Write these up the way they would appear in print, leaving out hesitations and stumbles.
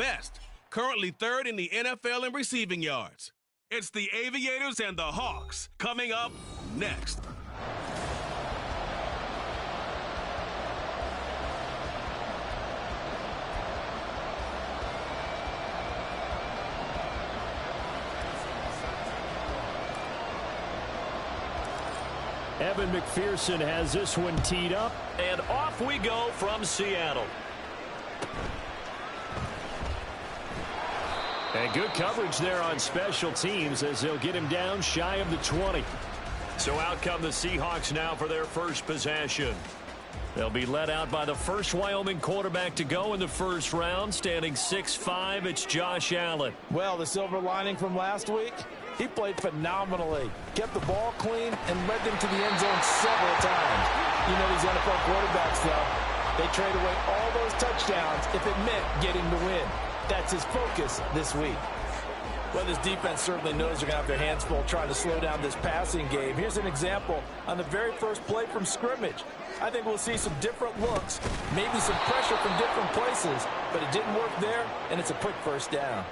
best, currently third in the NFL in receiving yards. It's the Aviators and the Hawks coming up next. Evan McPherson has this one teed up, and off we go from Seattle. And good coverage there on special teams as they'll get him down shy of the 20. So out come the Seahawks now for their first possession. They'll be led out by the first Wyoming quarterback to go in the first round, standing 6'5". It's Josh Allen. Well, the silver lining from last week, he played phenomenally. Kept the ball clean and led them to the end zone several times. You know these NFL quarterbacks, though, they trade away all those touchdowns if it meant getting the win. That's his focus this week. Well, this defense certainly knows they're going to have their hands full trying to slow down this passing game. Here's an example on the very first play from scrimmage. I think we'll see some different looks, maybe some pressure from different places, but it didn't work there, and it's a quick first down.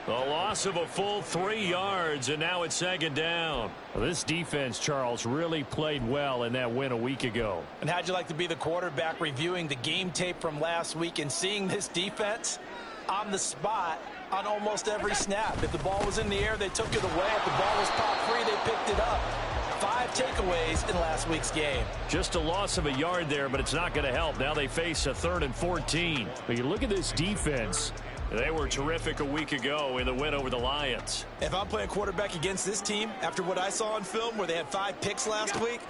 The loss of a full 3 yards, and now it's second down. Well, this defense, Charles, really played well in that win a week ago. And how'd you like to be the quarterback reviewing the game tape from last week and seeing this defense on the spot on almost every snap? If the ball was in the air, they took it away. If the ball was popped free, they picked it up. 5 takeaways in last week's game. Just a loss of a yard there, but it's not going to help. Now they face a 3rd and 14. But you look at this defense. They were terrific a week ago in the win over the Lions. If I'm playing quarterback against this team, after what I saw on film where they had 5 picks last week,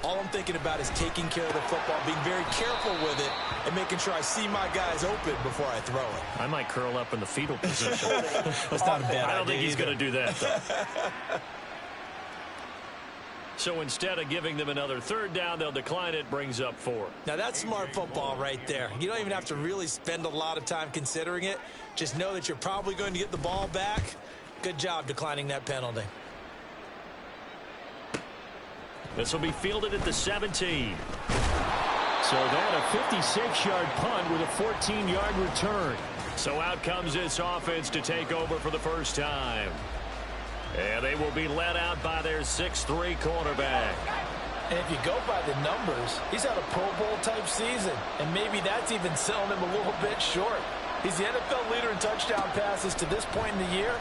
all I'm thinking about is taking care of the football, being very careful with it, and making sure I see my guys open before I throw it. I might curl up in the fetal position. That's not a bad idea. I don't think he's going to do that, though. So instead of giving them another 3rd down, they'll decline it, brings up 4. Now that's smart football right there. You don't even have to really spend a lot of time considering it. Just know that you're probably going to get the ball back. Good job declining that penalty. This will be fielded at the 17. So that a 56-yard punt with a 14-yard return. So out comes this offense to take over for the first time. And they will be led out by their 6'3" quarterback. And if you go by the numbers, he's had a Pro Bowl type season. And maybe that's even selling him a little bit short. He's the NFL leader in touchdown passes to this point in the year.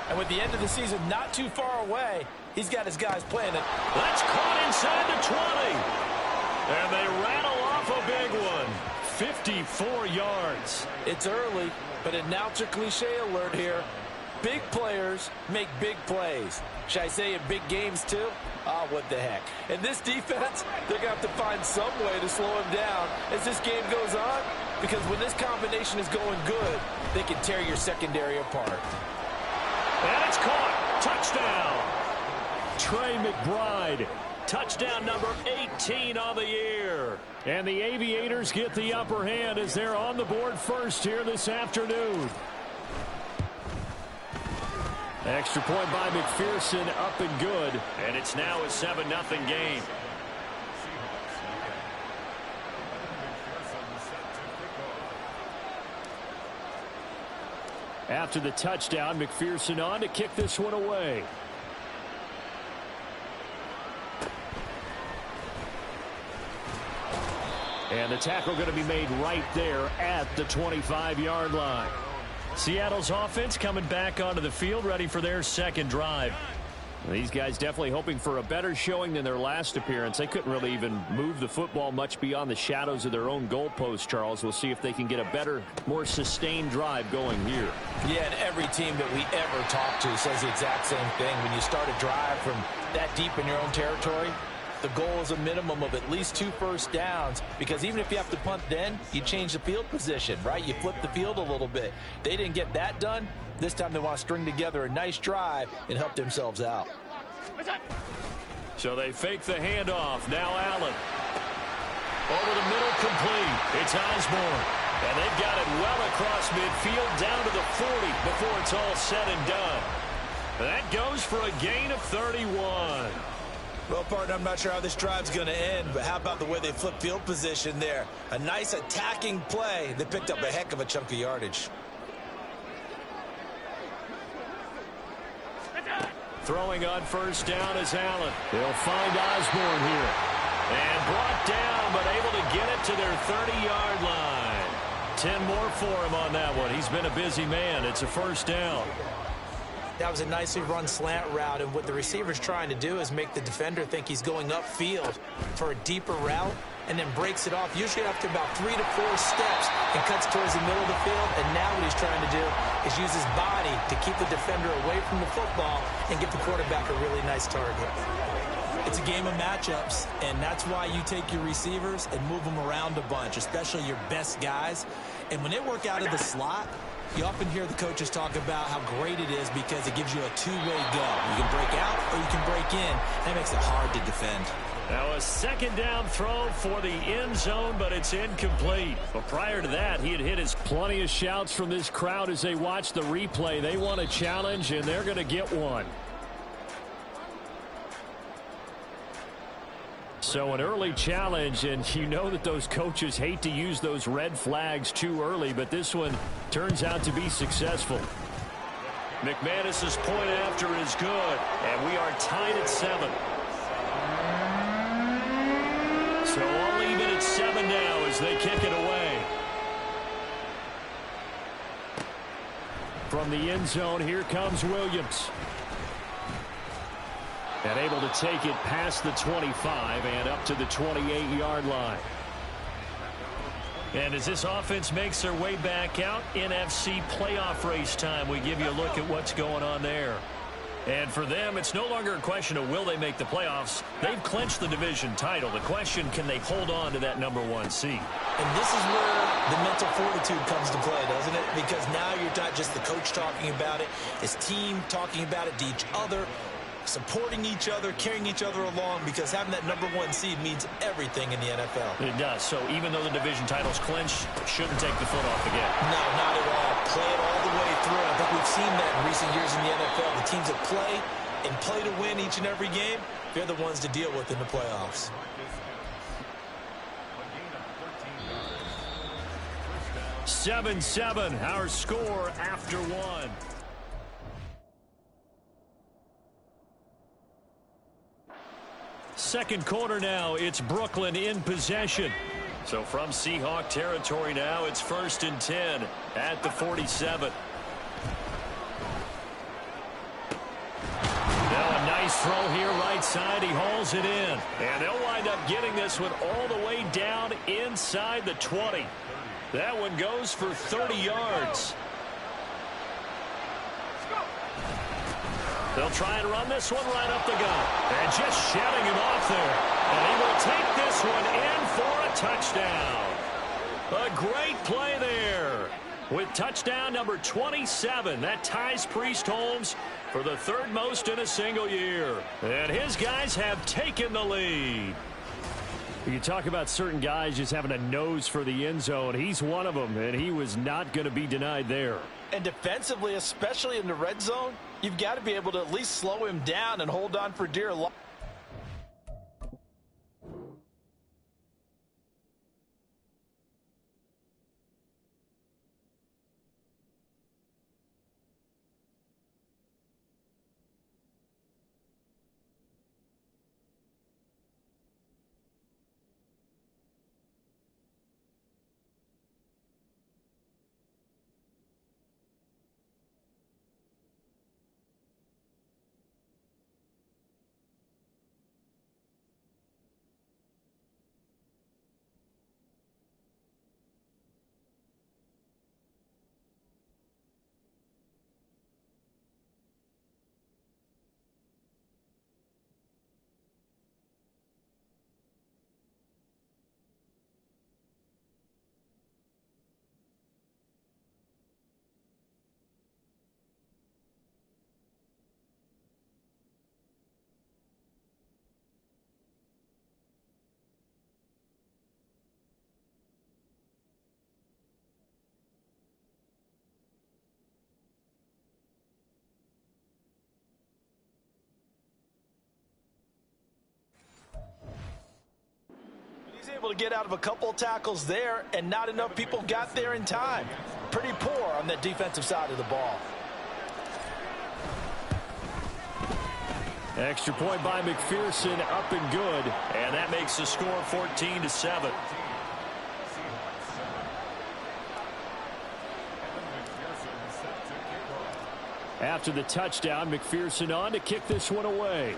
And with the end of the season not too far away, he's got his guys playing it. That's caught inside the 20. And they rattle off a big one. 54 yards. It's early, but announcer cliche alert here. Big players make big plays. Should I say in big games too? Oh, what the heck. And this defense, they're going to have to find some way to slow him down as this game goes on, because when this combination is going good, they can tear your secondary apart. And it's caught. Touchdown. Trey McBride. Touchdown number 18 on the year. And the Aviators get the upper hand as they're on the board first here this afternoon. Extra point by McPherson, up and good. And it's now a 7-0 game. After the touchdown, McPherson on to kick this one away. And the tackle going to be made right there at the 25-yard line. Seattle's offense coming back onto the field, ready for their second drive. These guys definitely hoping for a better showing than their last appearance. They couldn't really even move the football much beyond the shadows of their own goalpost, Charles. We'll see if they can get a better, more sustained drive going here. Yeah, and every team that we ever talk to says the exact same thing. When you start a drive from that deep in your own territory, the goal is a minimum of at least 2 first downs, because even if you have to punt then, you change the field position, right? You flip the field a little bit. They didn't get that done. This time they want to string together a nice drive and help themselves out. So they fake the handoff. Now Allen. Over the middle, complete. It's Osborne. And they've got it well across midfield down to the 40 before it's all said and done. That goes for a gain of 31. Well, partner, I'm not sure how this drive's going to end, but how about the way they flip field position there? A nice attacking play that picked up a heck of a chunk of yardage. Throwing on first down is Allen. They'll find Osborne here. And brought down, but able to get it to their 30-yard line. 10 more for him on that one. He's been a busy man. It's a first down. That was a nicely run slant route, and what the receiver's trying to do is make the defender think he's going upfield for a deeper route, and then breaks it off, usually after about 3 to 4 steps, and cuts towards the middle of the field. And now what he's trying to do is use his body to keep the defender away from the football and give the quarterback a really nice target. It's a game of matchups, and that's why you take your receivers and move them around a bunch, especially your best guys. And when they work out of the slot, you often hear the coaches talk about how great it is because it gives you a two-way go. You can break out or you can break in. That makes it hard to defend. Now a second down throw for the end zone, but it's incomplete. But prior to that, he had hit his plenty of shouts from this crowd as they watch the replay. They want a challenge, and they're going to get one. So an early challenge, and you know that those coaches hate to use those red flags too early, but this one turns out to be successful. McManus's point after is good, and we are tied at 7. So all even at 7 now as they kick it away. From the end zone, here comes Williams. And able to take it past the 25 and up to the 28-yard line. And as this offense makes their way back out, NFC playoff race time, we give you a look at what's going on there. And for them, it's no longer a question of will they make the playoffs. They've clinched the division title. The question, can they hold on to that #1 seed? And this is where the mental fortitude comes to play, doesn't it? Because now you're not just the coach talking about it, it's team talking about it to each other, supporting each other, carrying each other along, because having that #1 seed means everything in the NFL. It does. So even though the division title's clinched, shouldn't take the foot off the gas. No, not at all. Play it all the way through. I think we've seen that in recent years in the NFL. The teams that play and play to win each and every game, they're the ones to deal with in the playoffs. Seven, our score after one. Second quarter now, it's Brooklyn in possession. So from Seahawk territory now, it's 1st and 10 at the 47. Now a nice throw here right side. He hauls it in. And they'll wind up getting this one all the way down inside the 20. That one goes for 30 yards. They'll try and run this one right up the gut. And just shutting him off there. And he will take this one in for a touchdown. A great play there. With touchdown number 27, that ties Priest Holmes for the 3rd most in a single year. And his guys have taken the lead. You talk about certain guys just having a nose for the end zone. He's one of them, and he was not going to be denied there. And defensively, especially in the red zone, you've got to be able to at least slow him down and hold on for dear life. Able to get out of a couple of tackles there, and not enough people got there in time. Pretty poor on that defensive side of the ball. Extra point by McPherson, up and good. And that makes the score 14-7. After the touchdown, McPherson on to kick this one away.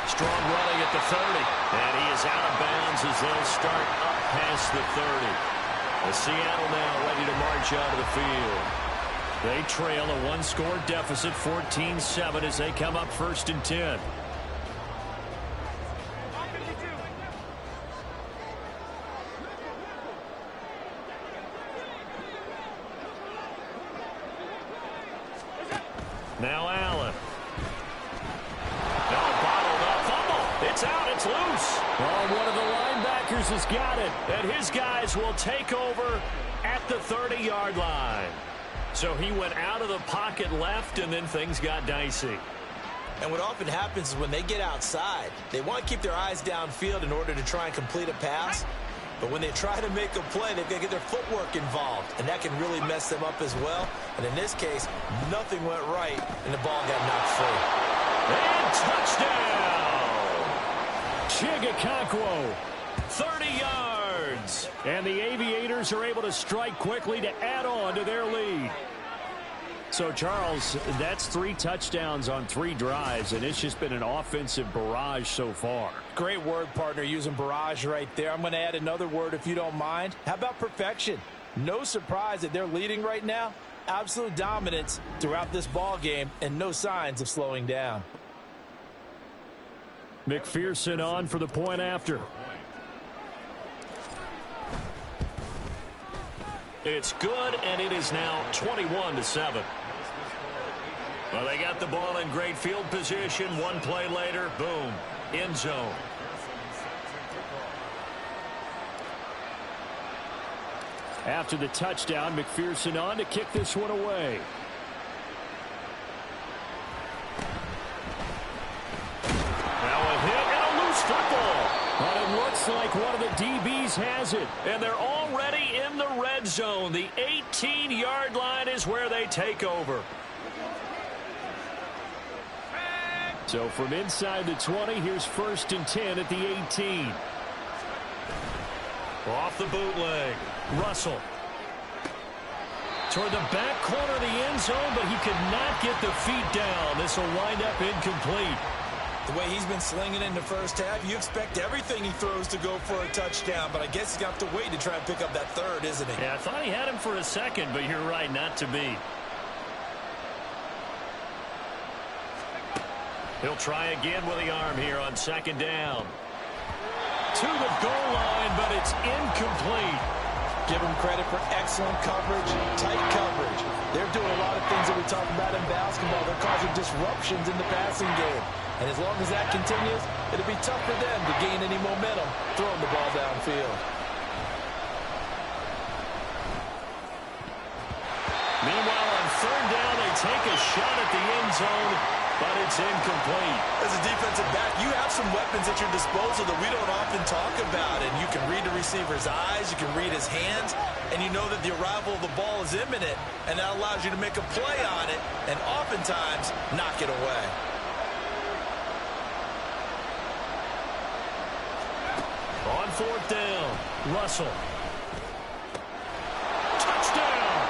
Strong running at the 30. And he is out of bounds as they'll start up past the 30. The Seattle now ready to march out of the field. They trail a one-score deficit, 14-7, as they come up 1st and 10. Now Allen. No, bottled up. Fumble. It's out. It's loose. Oh, one of the linebackers has got it. And his guys will take over at the 30-yard line. So he went out of the pocket left, and then things got dicey. And what often happens is when they get outside, they want to keep their eyes downfield in order to try and complete a pass. But when they try to make a play, they've got to get their footwork involved, and that can really mess them up as well. And in this case, nothing went right, and the ball got knocked free. And touchdown! Chigakonkwo, 30 yards. And the Aviators are able to strike quickly to add on to their lead. So, Charles, that's 3 touchdowns on 3 drives, and it's just been an offensive barrage so far. Great word, partner, using barrage right there. I'm going to add another word if you don't mind. How about perfection? No surprise that they're leading right now. Absolute dominance throughout this ball game and no signs of slowing down. McPherson on for the point after. It's good, and it is now 21-7. Well, they got the ball in great field position. One play later, boom, end zone. After the touchdown, McPherson on to kick this one away. Now a hit and a loose football. But it looks like one of the DBs has it. And they're already in the red zone. The 18-yard line is where they take over. So from inside the 20, here's 1st and 10 at the 18. Off the bootleg. Russell. Toward the back corner of the end zone, but he could not get the feet down. This will wind up incomplete. The way he's been slinging in the first half, you expect everything he throws to go for a touchdown, but I guess he's got to wait to try and pick up that third, isn't he? Yeah, I thought he had him for a second, but you're right, not to be. He'll try again with the arm here on 2nd down. To the goal line, but it's incomplete. Give them credit for excellent coverage, tight coverage. They're doing a lot of things that we talk about in basketball. They're causing disruptions in the passing game. And as long as that continues, it'll be tough for them to gain any momentum throwing the ball downfield. Meanwhile, on 3rd down, they take a shot at the end zone, but it's incomplete. As a defensive back, you have some weapons at your disposal that we don't often talk about. And you can read the receiver's eyes, you can read his hands, and you know that the arrival of the ball is imminent, and that allows you to make a play on it and oftentimes knock it away. On 4th down, Russell. Touchdown!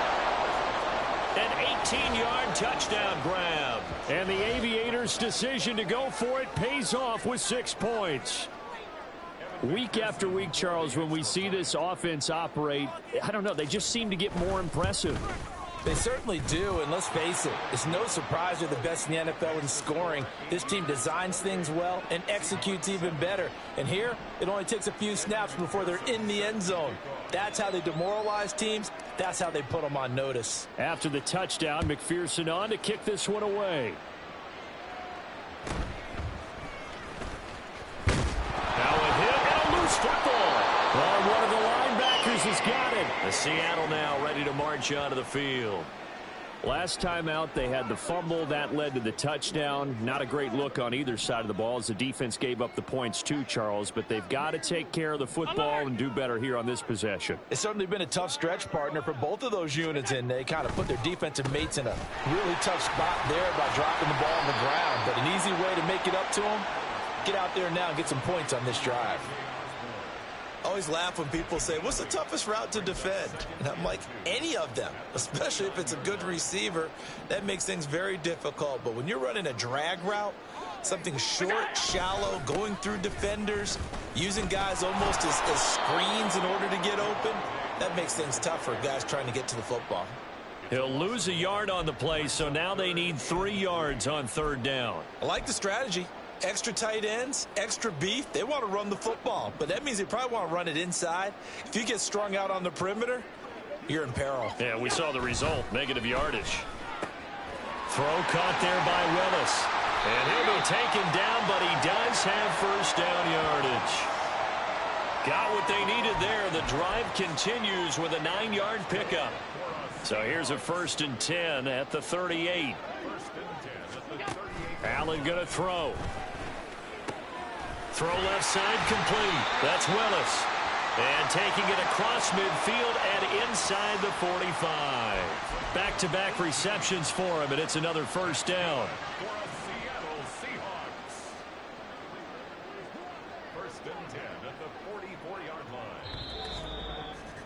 An 18-yard touchdown grab. And the Aviators' decision to go for it pays off with 6 points. Week after week, Charles, when we see this offense operate, I don't know, they just seem to get more impressive. They certainly do, and let's face it, it's no surprise they're the best in the NFL in scoring. This team designs things well and executes even better. And here, it only takes a few snaps before they're in the end zone. That's how they demoralize teams. That's how they put them on notice. After the touchdown, McPherson on to kick this one away. Now a hit and a loose football. Well, one of the linebackers has got it. The Seattle now ready to march out of the field. Last time out, they had the fumble. That led to the touchdown. Not a great look on either side of the ball as the defense gave up the points too, Charles. But they've got to take care of the football and do better here on this possession. It's certainly been a tough stretch, partner, for both of those units, and they kind of put their defensive mates in a really tough spot there by dropping the ball on the ground. But an easy way to make it up to them, get out there now and get some points on this drive. I always laugh when people say, what's the toughest route to defend? And I'm like, any of them, especially if it's a good receiver. That makes things very difficult. But when you're running a drag route, something short, shallow, going through defenders, using guys almost as screens in order to get open, that makes things tough for guys trying to get to the football. He'll lose a yard on the play, so now they need 3 yards on 3rd down. I like the strategy. Extra tight ends, extra beef. They want to run the football, but that means they probably want to run it inside. If you get strung out on the perimeter, you're in peril. Yeah, we saw the result, negative yardage. Throw caught there by Willis. And he'll be taken down, but he does have 1st down yardage. Got what they needed there. The drive continues with a 9-yard pickup. So here's a 1st and 10 at the 38. Allen going to throw. Throw left side complete. That's Willis. And taking it across midfield and inside the 45. Back-to-back receptions for him, and it's another 1st down.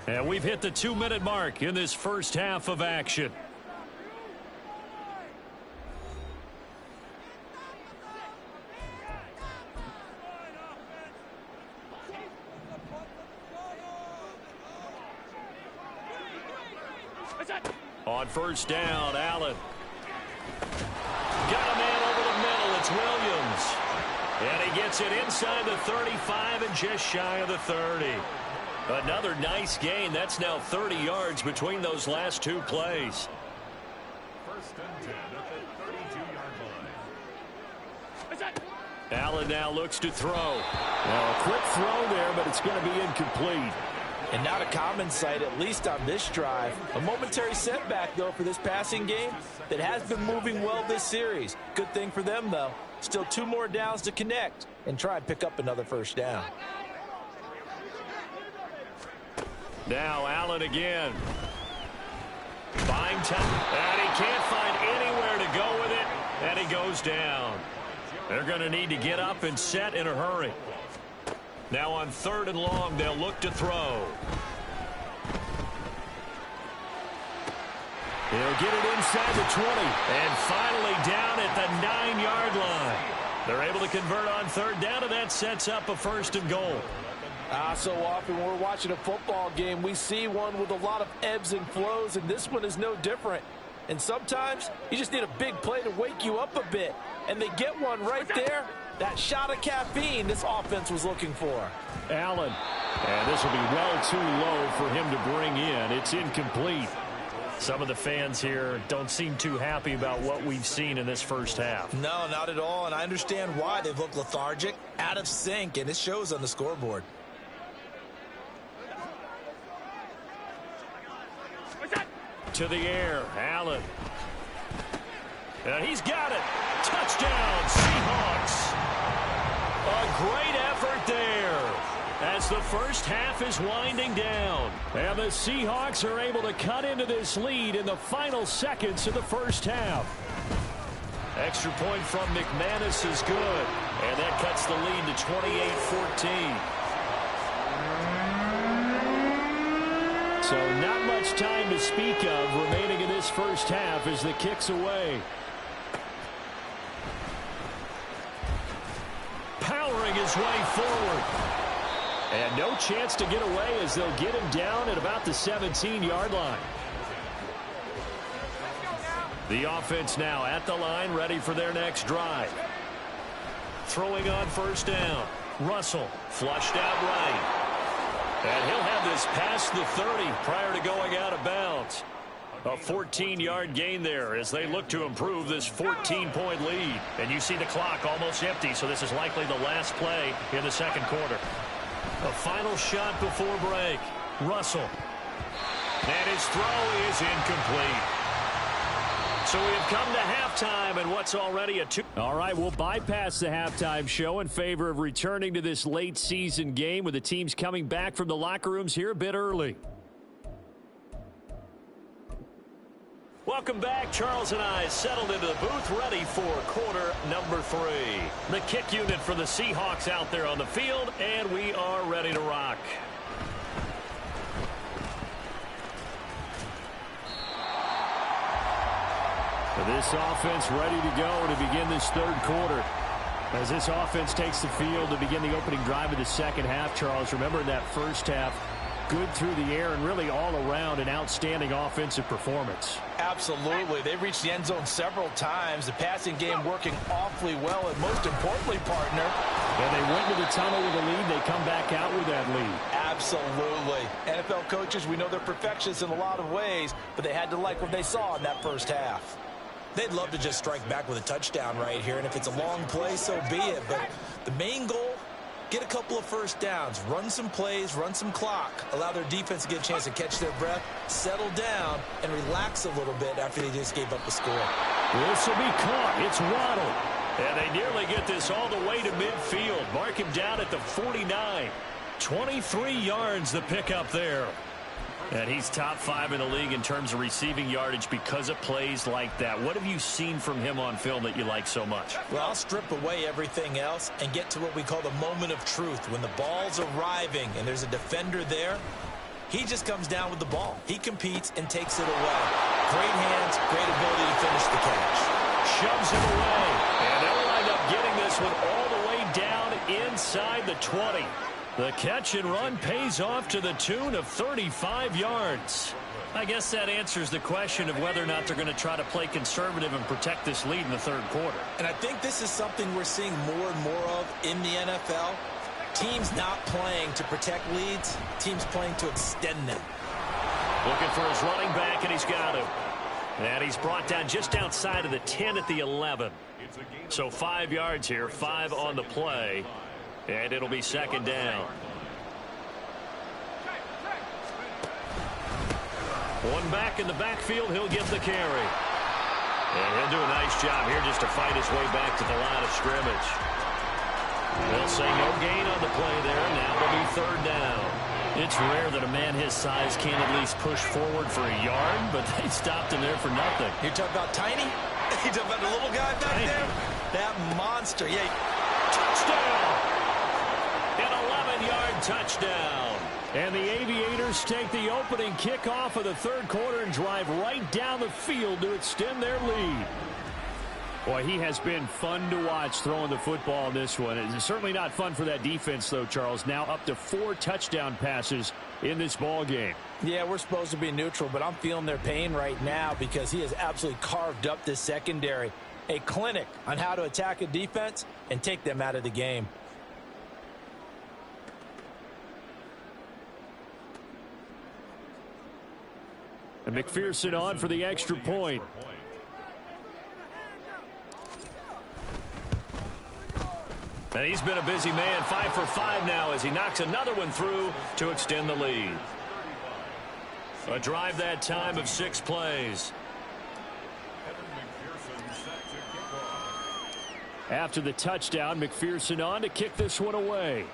And we've hit the 2-minute mark in this first half of action. On 1st down, Allen. Got a man over the middle. It's Williams. And he gets it inside the 35 and just shy of the 30. Another nice gain. That's now 30 yards between those last 2 plays. 1st and 10 at the 32-yard line. Allen now looks to throw. Now a quick throw there, but it's going to be incomplete. And not a common sight, at least on this drive. A momentary setback, though, for this passing game that has been moving well this series. Good thing for them, though. Still 2 more downs to connect and try and pick up another 1st down. Now Allen again. Buying time. And he can't find anywhere to go with it. And he goes down. They're going to need to get up and set in a hurry. Now on 3rd and long, they'll look to throw. He'll get it inside the 20. And finally down at the 9-yard line. They're able to convert on 3rd down, and that sets up a 1st and goal. So often when we're watching a football game, we see one with a lot of ebbs and flows, and this one is no different. And sometimes you just need a big play to wake you up a bit. And they get one right there. That shot of caffeine this offense was looking for. Allen. And this will be well too low for him to bring in. It's incomplete. Some of the fans here don't seem too happy about what we've seen in this first half. No, not at all. And I understand why. They've looked lethargic, out of sync, and it shows on the scoreboard. To the air, Allen. And he's got it. Touchdown, Seahawks. A great effort there as the first half is winding down. And the Seahawks are able to cut into this lead in the final seconds of the first half. Extra point from McManus is good. And that cuts the lead to 28-14. So not much time to speak of remaining in this first half as the kick's away. Powering his way forward. And no chance to get away as they'll get him down at about the 17-yard line. The offense now at the line, ready for their next drive. Throwing on 1st down. Russell flushed out right. And he'll have this past the 30 prior to going out of bounds. A 14-yard gain there as they look to improve this 14-point lead. And you see the clock almost empty, so this is likely the last play in the second quarter. A final shot before break. Russell. And his throw is incomplete. So we have come to halftime, and what's already a two. All right, we'll bypass the halftime show in favor of returning to this late season game with the teams coming back from the locker rooms here a bit early. Welcome back. Charles and I settled into the booth, ready for quarter number 3. The kick unit for the Seahawks out there on the field, and we are ready to rock. This offense ready to go to begin this third quarter. As this offense takes the field to begin the opening drive of the second half, Charles, remember in that first half, good through the air and really all around an outstanding offensive performance. Absolutely. They reached the end zone several times. The passing game working awfully well, and most importantly, partner. And they went to the tunnel with a lead. They come back out with that lead. Absolutely. NFL coaches, we know they're perfectionists in a lot of ways, but they had to like what they saw in that first half. They'd love to just strike back with a touchdown right here, and if it's a long play, so be it. But the main goal, get a couple of first downs, run some plays, run some clock, allow their defense to get a chance to catch their breath, settle down, and relax a little bit after they just gave up the score. This will be caught. It's Waddle. And they nearly get this all the way to midfield. Mark him down at the 49. 23 yards the pickup there. And he's top 5 in the league in terms of receiving yardage because of plays like that. What have you seen from him on film that you like so much? Well, I'll strip away everything else and get to what we call the moment of truth. When the ball's arriving and there's a defender there, he just comes down with the ball. He competes and takes it away. Great hands, great ability to finish the catch. Shoves it away. And they'll wind up getting this one all the way down inside the 20. The catch and run pays off to the tune of 35 yards. I guess that answers the question of whether or not they're going to try to play conservative and protect this lead in the third quarter. And I think this is something we're seeing more and more of in the NFL. Teams not playing to protect leads, teams playing to extend them. Looking for his running back, and he's got him. And he's brought down just outside of the 10 at the 11. So 5 yards here, 5 on the play. And it'll be second down. One back in the backfield, he'll get the carry. And he'll do a nice job here just to fight his way back to the line of scrimmage. They'll say no gain on the play there. Now it'll be third down. It's rare that a man his size can't at least push forward for a yard, but they stopped him there for nothing. You're talking about tiny? You're talking about the little guy back there? That monster. Yeah. Touchdown! An 11-yard touchdown. And the Aviators take the opening kickoff of the third quarter and drive right down the field to extend their lead. Boy, he has been fun to watch throwing the football in this one. It's certainly not fun for that defense, though, Charles. Now up to 4 touchdown passes in this ball game. Yeah, we're supposed to be neutral, but I'm feeling their pain right now because he has absolutely carved up this secondary. A clinic on how to attack a defense and take them out of the game. And McPherson on for the extra point. And he's been a busy man, 5 for 5 now as he knocks another one through to extend the lead. A drive that time of 6 plays. After the touchdown, McPherson on to kick this one away.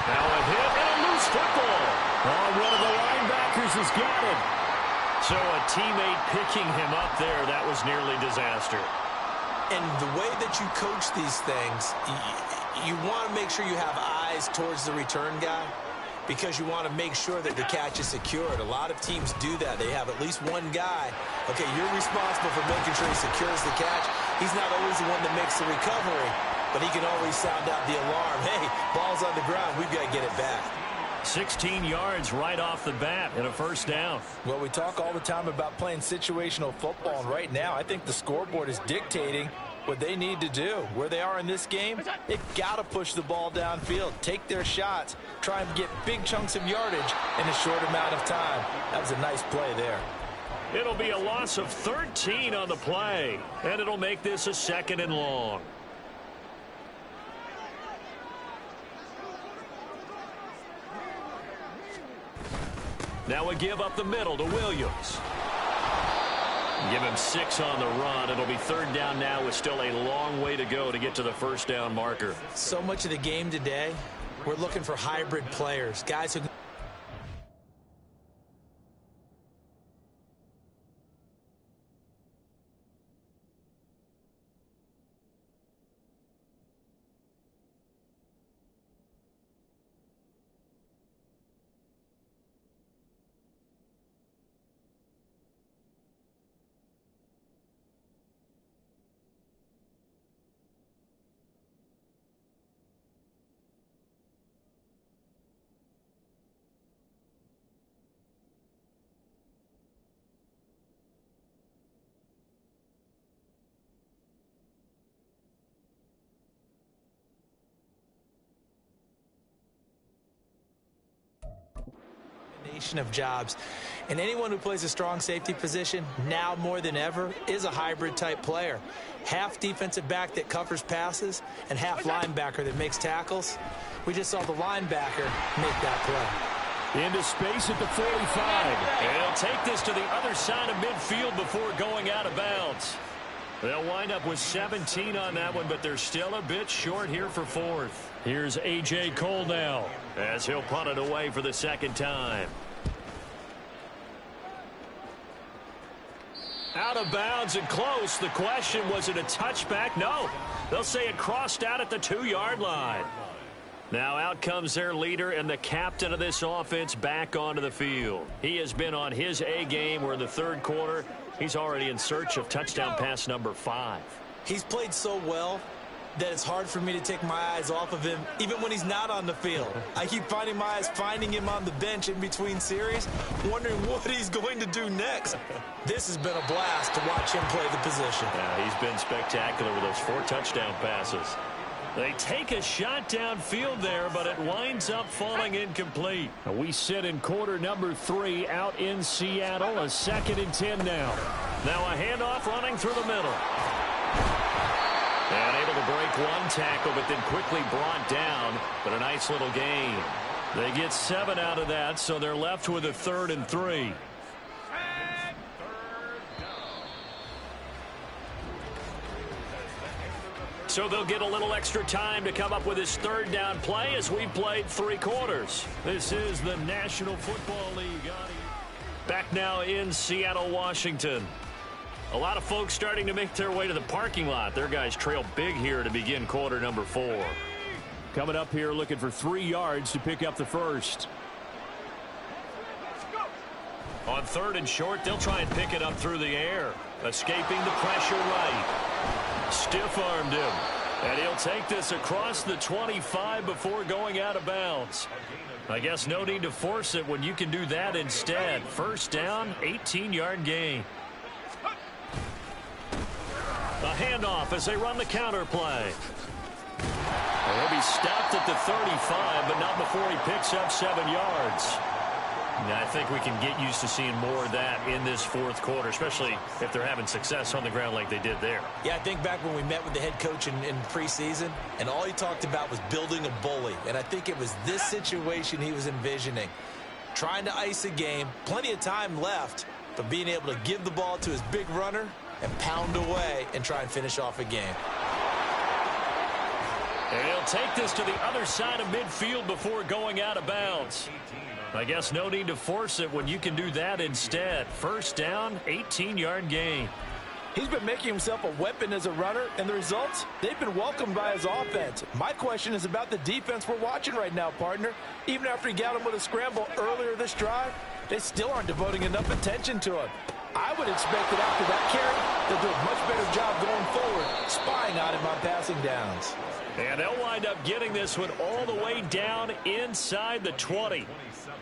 Now a hit and a loose football. Oh, one of the linebackers has got it. So a teammate picking him up there, that was nearly disaster. And the way that you coach these things, you want to make sure you have eyes towards the return guy because you want to make sure that the catch is secured. A lot of teams do that. They have at least one guy. Okay, you're responsible for making sure he secures the catch. He's not always the one that makes the recovery, but he can always sound out the alarm. Hey, ball's on the ground. We've got to get it back. 16 yards right off the bat and a first down. Well, we talk all the time about playing situational football, and right now I think the scoreboard is dictating what they need to do. Where they are in this game, they've got to push the ball downfield, take their shots, try and get big chunks of yardage in a short amount of time. That was a nice play there. It'll be a loss of 13 on the play, and it'll make this a second and long. Now we give up the middle to Williams. Give him 6 on the run. It'll be 3rd down now with still a long way to go to get to the 1st down marker. So much of the game today, we're looking for hybrid players, guys who can of jobs, and anyone who plays a strong safety position now more than ever is a hybrid type player. Half defensive back that covers passes and half linebacker that makes tackles. We just saw the linebacker make that play. Into space at the 45. And he'll take this to the other side of midfield before going out of bounds. They'll wind up with 17 on that one, but they're still a bit short here for 4th. Here's A.J. Cole now as he'll punt it away for the 2nd time. Out of bounds and close. The question, was it a touchback? No. They'll say it crossed out at the 2-yard line. Now out comes their leader and the captain of this offense back onto the field. He has been on his A game. We're in the 3rd quarter. He's already in search of touchdown pass number 5. He's played so well that it's hard for me to take my eyes off of him, even when he's not on the field. I keep finding my eyes finding him on the bench in between series, wondering what he's going to do next. This has been a blast to watch him play the position. Yeah, he's been spectacular with those 4 touchdown passes. They take a shot downfield there, but it winds up falling incomplete. We sit in quarter number 3 out in Seattle. A 2nd and 10 now. Now a handoff running through the middle. And able to break one tackle, but then quickly brought down. But a nice little gain. They get 7 out of that, so they're left with a 3rd and 3. So they'll get a little extra time to come up with his 3rd down play as we played 3 quarters. This is the National Football League. Back now in Seattle, Washington. A lot of folks starting to make their way to the parking lot. Their guys trail big here to begin quarter number 4. Coming up here looking for 3 yards to pick up the 1st. On 3rd and short, they'll try and pick it up through the air. Escaping the pressure right. Stiff-armed him. And he'll take this across the 25 before going out of bounds. I guess no need to force it when you can do that instead. 1st down, 18-yard gain. A handoff as they run the counter play. He'll be stopped at the 35, but not before he picks up 7 yards. Now, I think we can get used to seeing more of that in this 4th quarter, especially if they're having success on the ground like they did there. Yeah, I think back when we met with the head coach in preseason, and all he talked about was building a bully. And I think it was this situation he was envisioning. Trying to ice a game, plenty of time left, but being able to give the ball to his big runner and pound away and try and finish off a game. And he'll take this to the other side of midfield before going out of bounds. I guess no need to force it when you can do that instead. 1st down, 18-yard gain. He's been making himself a weapon as a runner, and the results, they've been welcomed by his offense. My question is about the defense we're watching right now, partner. Even after he got him with a scramble earlier this drive, they still aren't devoting enough attention to him. I would expect that after that carry, they'll do a much better job going forward, spying on him on passing downs. And they'll wind up getting this one all the way down inside the 20.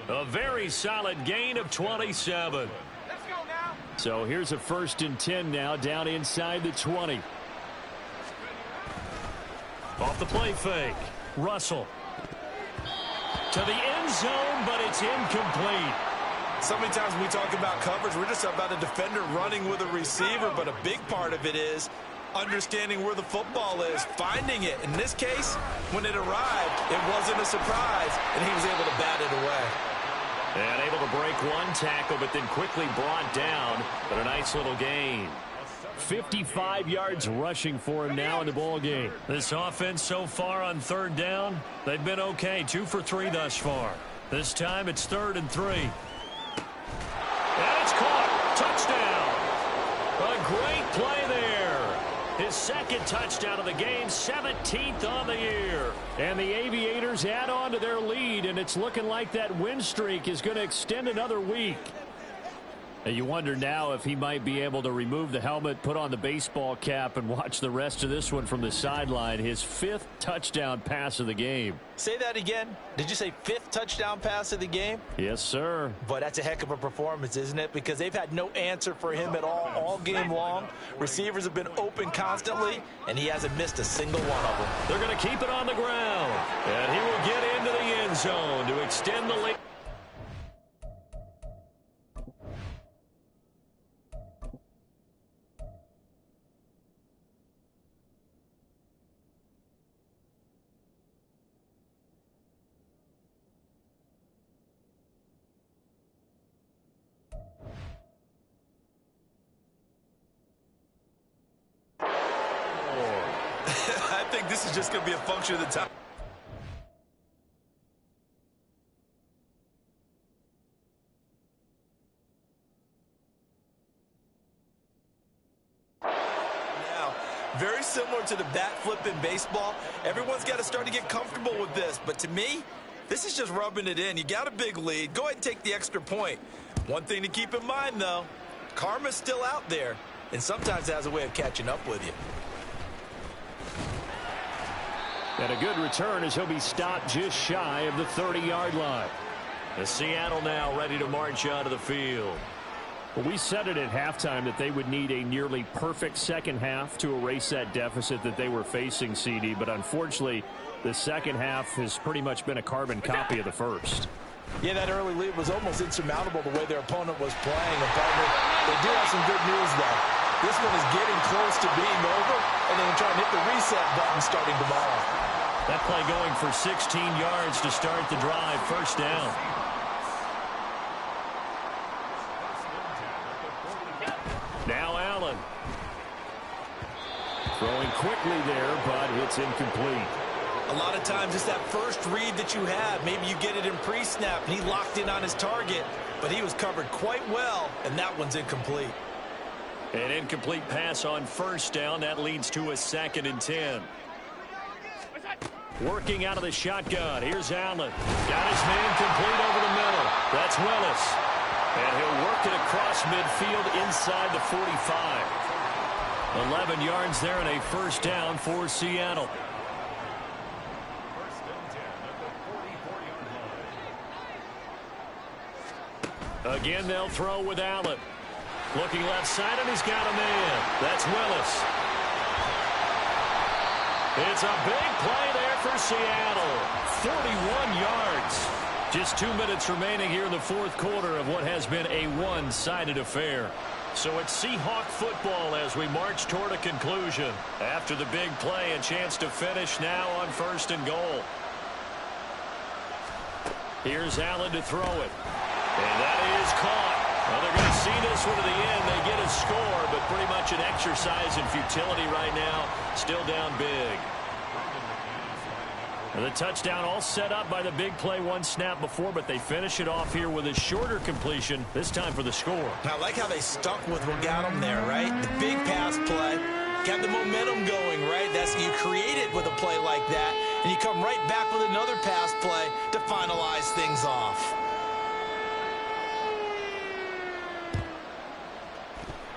A very solid gain of 27. Let's go now. So here's a 1st and 10 now down inside the 20. Off the play fake. Russell. To the end zone, but it's incomplete. So many times when we talk about coverage, we're just about a defender running with a receiver, but a big part of it is understanding where the football is, finding it. In this case, when it arrived, it wasn't a surprise, and he was able to bat it away. And able to break one tackle, but then quickly brought down. But a nice little gain. 55 yards rushing for him now in the ball game. This offense so far on third down, they've been okay. 2 for 3 thus far. This time it's 3rd and 3. And it's caught. Touchdown. A great play there. His second touchdown of the game, 17th on the year. And the Aviators add on to their lead, and it's looking like that win streak is going to extend another week. And you wonder now if he might be able to remove the helmet, put on the baseball cap, and watch the rest of this one from the sideline. His 5th touchdown pass of the game. Say that again. Did you say 5th touchdown pass of the game? Yes, sir. But that's a heck of a performance, isn't it? Because they've had no answer for him at all game long. Receivers have been open constantly, and he hasn't missed a single one of them. They're going to keep it on the ground. And he will get into the end zone to extend the lead. I think this is just going to be a function of the time. Now, very similar to the bat flip in baseball. Everyone's got to start to get comfortable with this. But to me, this is just rubbing it in. You got a big lead. Go ahead and take the extra point. One thing to keep in mind, though, karma's still out there, and sometimes it has a way of catching up with you. And a good return as he'll be stopped just shy of the 30-yard line. The Seattle now ready to march out of the field. Well, we said it at halftime that they would need a nearly perfect second half to erase that deficit that they were facing, CD. But unfortunately, the second half has pretty much been a carbon copy of the first. Yeah, that early lead was almost insurmountable the way their opponent was playing. And partner, they do have some good news, though. This one is getting close to being over, and then trying to hit the reset button starting tomorrow. That play going for 16 yards to start the drive. First down. Now Allen. Throwing quickly there, but it's incomplete. A lot of times it's that first read that you have. Maybe you get it in pre-snap, and he locked in on his target, but he was covered quite well, and that one's incomplete. An incomplete pass on first down. That leads to a 2nd and 10. Working out of the shotgun. Here's Allen. Got his man complete over the middle. That's Willis. And he'll work it across midfield inside the 45. 11 yards there and a first down for Seattle. Again, they'll throw with Allen. Looking left side, and he's got a man. That's Willis. It's a big play there for Seattle. 41 yards. Just 2 minutes remaining here in the fourth quarter of what has been a one-sided affair. So it's Seahawk football as we march toward a conclusion. After the big play, a chance to finish now on 1st and goal. Here's Allen to throw it. And that is caught. Well, they're going to see this one to the end. They get a score, but pretty much an exercise in futility right now. Still down big. And the touchdown all set up by the big play one snap before, but they finish it off here with a shorter completion, this time for the score. I like how they stuck with what got them there, right? The big pass play, got the momentum going, right? That's you create it with a play like that, and you come right back with another pass play to finalize things off.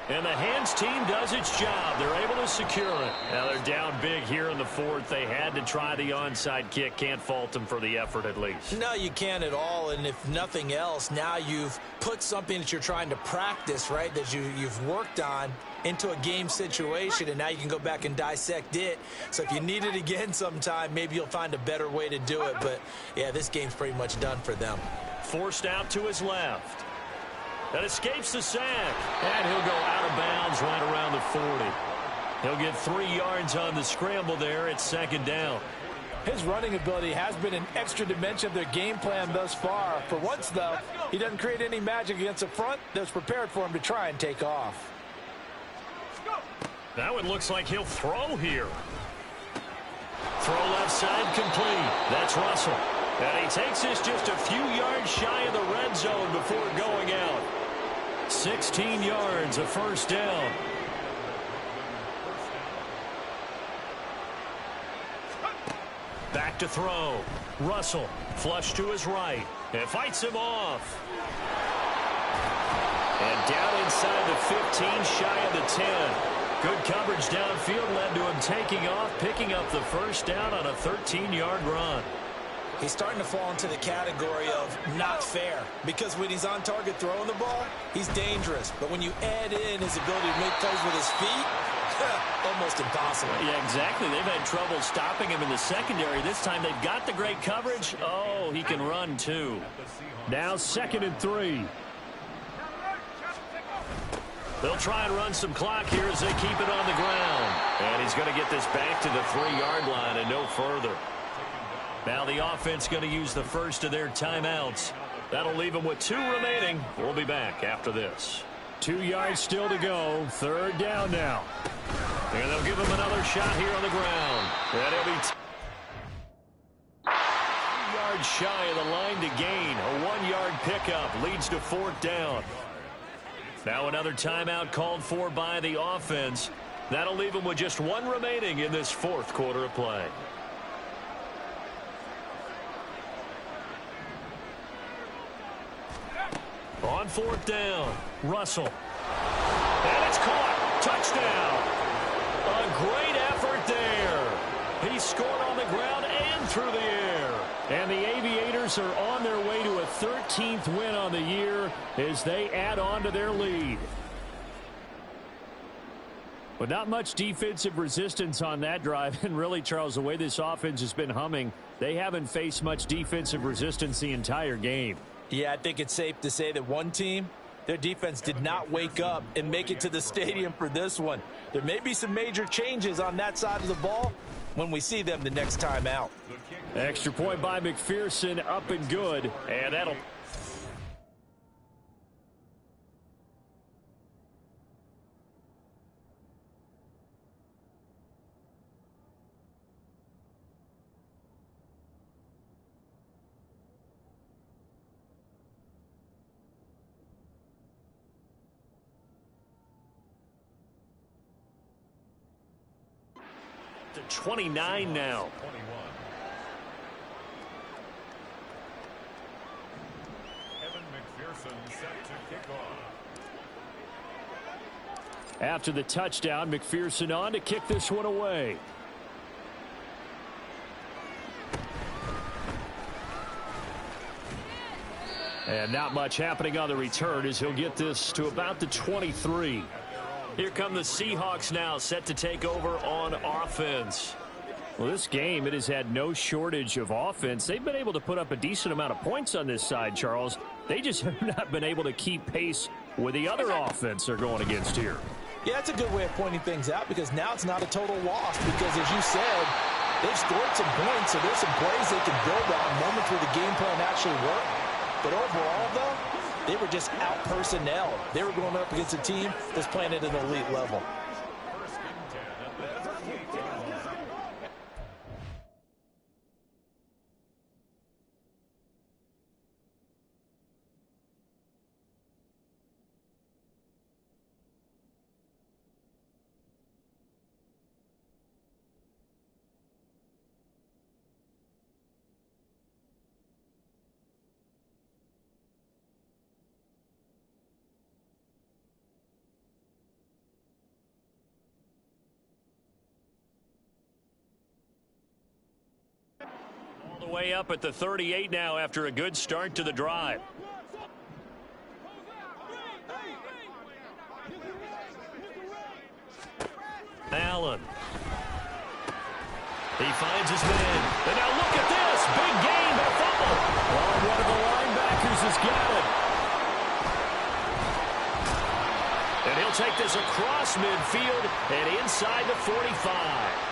And the hands team does its job. They're able to secure it. Now they're down big here in the fourth. They had to try the onside kick. Can't fault them for the effort at least. No, you can't at all. And if nothing else, now you've put something that you're trying to practice, right, that you've worked on into a game situation, and now you can go back and dissect it. So if you need it again sometime, maybe you'll find a better way to do it. But, yeah, this game's pretty much done for them. Forced out to his left. That escapes the sack. And he'll go out of bounds right around the 40. He'll get 3 yards on the scramble there. It's 2nd down. His running ability has been an extra dimension of their game plan thus far. For once, though, he doesn't create any magic against the front that's prepared for him to try and take off. That one looks like he'll throw here. Throw left side complete. That's Russell. And he takes this just a few yards shy of the red zone before going out. 16 yards, a first down. Back to throw. Russell, flush to his right. And fights him off. And down inside the 15, shy of the 10. Good coverage downfield led to him taking off, picking up the first down on a 13-yard run. He's starting to fall into the category of not fair, because when he's on target throwing the ball, he's dangerous. But when you add in his ability to make plays with his feet, almost impossible. Yeah, exactly. They've had trouble stopping him in the secondary. This time they've got the great coverage. Oh, he can run too. Now 2nd and 3. They'll try and run some clock here as they keep it on the ground. And he's going to get this back to the 3-yard line and no further. Now the offense going to use the first of their timeouts. That'll leave them with 2 remaining. We'll be back after this. 2 yards still to go. 3rd down now. And they'll give him another shot here on the ground. And he'll be 2 yards shy of the line to gain. A 1-yard pickup leads to 4th down. Now another timeout called for by the offense. That'll leave them with just 1 remaining in this 4th quarter of play. On 4th down, Russell. And it's caught. Touchdown. A great effort there. He scored on the ground and through the air. And the Aviators are on their way to a 13th win on the year as they add on to their lead. But not much defensive resistance on that drive. And really, Charles, the way this offense has been humming, they haven't faced much defensive resistance the entire game. Yeah, I think it's safe to say that one team, their defense did not wake up and make it to the stadium for this one. There may be some major changes on that side of the ball when we see them the next time out. Extra point by McPherson, up and good. And that'll... to 29 now. 21. Evan McPherson set to kick off. After the touchdown, McPherson on to kick this one away. And not much happening on the return as he'll get this to about the 23. Here come the Seahawks now, set to take over on offense. Well, this game, it has had no shortage of offense. They've been able to put up a decent amount of points on this side, Charles. They just have not been able to keep pace with the other offense they're going against here. Yeah, that's a good way of pointing things out, because now it's not a total loss, because as you said, they've scored some points, so there's some plays they can build on, moments where the game plan actually worked. But overall, though, they were just out-personnel. They were going up against a team that's playing at an elite level. First and 10 at the 38-yard line. All the way up at the 38 now after a good start to the drive. Allen. He finds his man. And now look at this. Big gain, a fumble. Oh, one of the linebackers has got it. And he'll take this across midfield and inside the 45.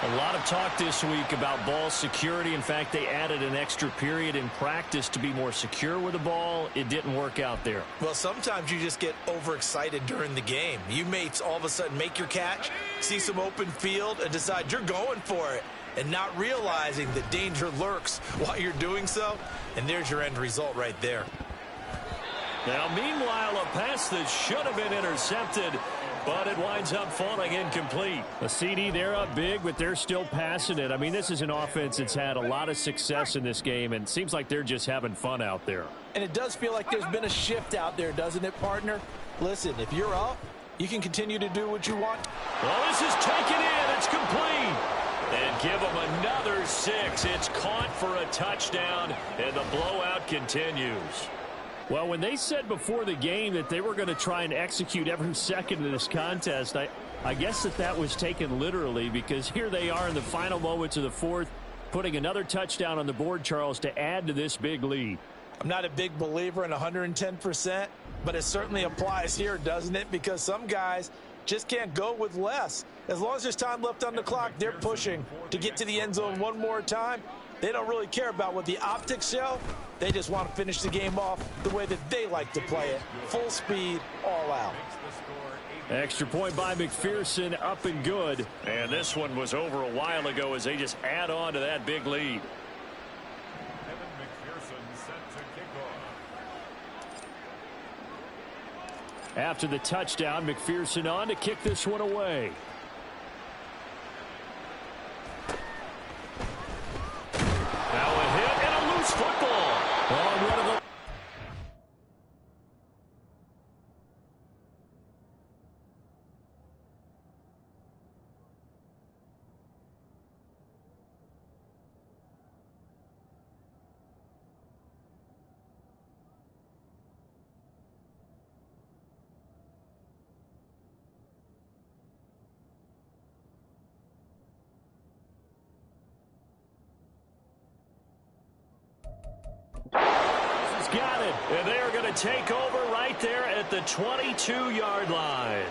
A lot of talk this week about ball security. In fact, they added an extra period in practice to be more secure with the ball. It didn't work out there. Well, sometimes you just get overexcited during the game. You may all of a sudden make your catch, see some open field, and decide you're going for it, and not realizing that danger lurks while you're doing so. And there's your end result right there. Now, meanwhile, a pass that should have been intercepted, but it winds up falling incomplete. A CD, they're up big, but they're still passing it. I mean, this is an offense that's had a lot of success in this game, and it seems like they're just having fun out there. And it does feel like there's been a shift out there, doesn't it, partner? Listen, if you're up, you can continue to do what you want. Well, this is taken in. It's complete. And give them another 6. It's caught for a touchdown, and the blowout continues. Well, when they said before the game that they were going to try and execute every second of this contest, I guess that was taken literally, because here they are in the final moments of the fourth, putting another touchdown on the board, Charles, to add to this big lead. I'm not a big believer in 110%, but it certainly applies here, doesn't it? Because some guys just can't go with less. As long as there's time left on the clock, they're pushing to get to the end zone one more time. They don't really care about what the optics show. They just want to finish the game off the way that they like to play it. Full speed, all out. Extra point by McPherson, up and good. And this one was over a while ago as they just add on to that big lead. After the touchdown, McPherson on to kick this one away. Now a hit and a loose football. Oh, one of the got it. And they are going to take over right there at the 22-yard line.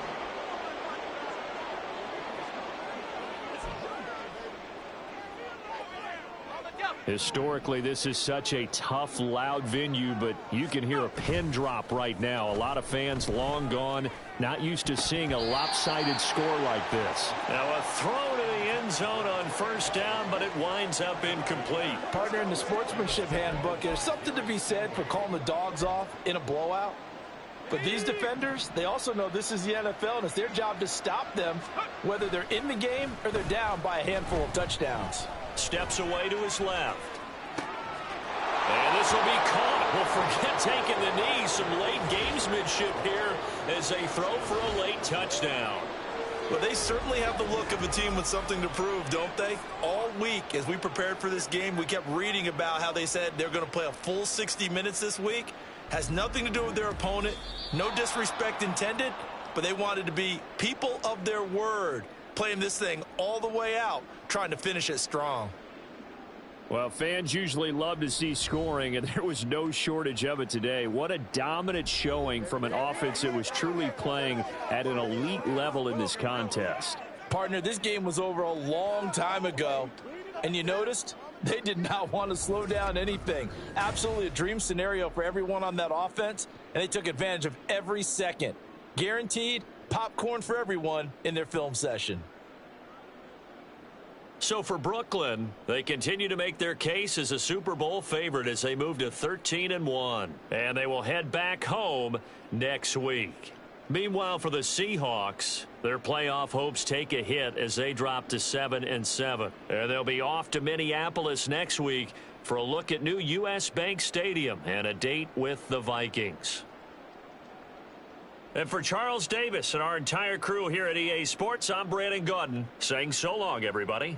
Historically, this is such a tough, loud venue, but you can hear a pin drop right now. A lot of fans long gone, not used to seeing a lopsided score like this. Now a throw to the end zone on first down, but it winds up incomplete. Partner, in the sportsmanship handbook, there's something to be said for calling the dogs off in a blowout. But these defenders, they also know this is the NFL, and it's their job to stop them, whether they're in the game or they're down by a handful of touchdowns. Steps away to his left. And this will be caught. Well, forget taking the knee. Some late gamesmanship here as they throw for a late touchdown. Well, they certainly have the look of a team with something to prove, don't they? All week, as we prepared for this game, we kept reading about how they said they're going to play a full 60 minutes this week. Has nothing to do with their opponent. No disrespect intended, but they wanted to be people of their word, playing this thing all the way out, trying to finish it strong. Well, fans usually love to see scoring, and there was no shortage of it today. What a dominant showing from an offense that was truly playing at an elite level in this contest. Partner, this game was over a long time ago, and you noticed they did not want to slow down anything. Absolutely a dream scenario for everyone on that offense, and they took advantage of every second. Guaranteed popcorn for everyone in their film session. So for Brooklyn, they continue to make their case as a Super Bowl favorite as they move to 13-1. And they will head back home next week. Meanwhile, for the Seahawks, their playoff hopes take a hit as they drop to 7-7. And they'll be off to Minneapolis next week for a look at new U.S. Bank Stadium and a date with the Vikings. And for Charles Davis and our entire crew here at EA Sports, I'm Brandon Gaudin saying so long, everybody.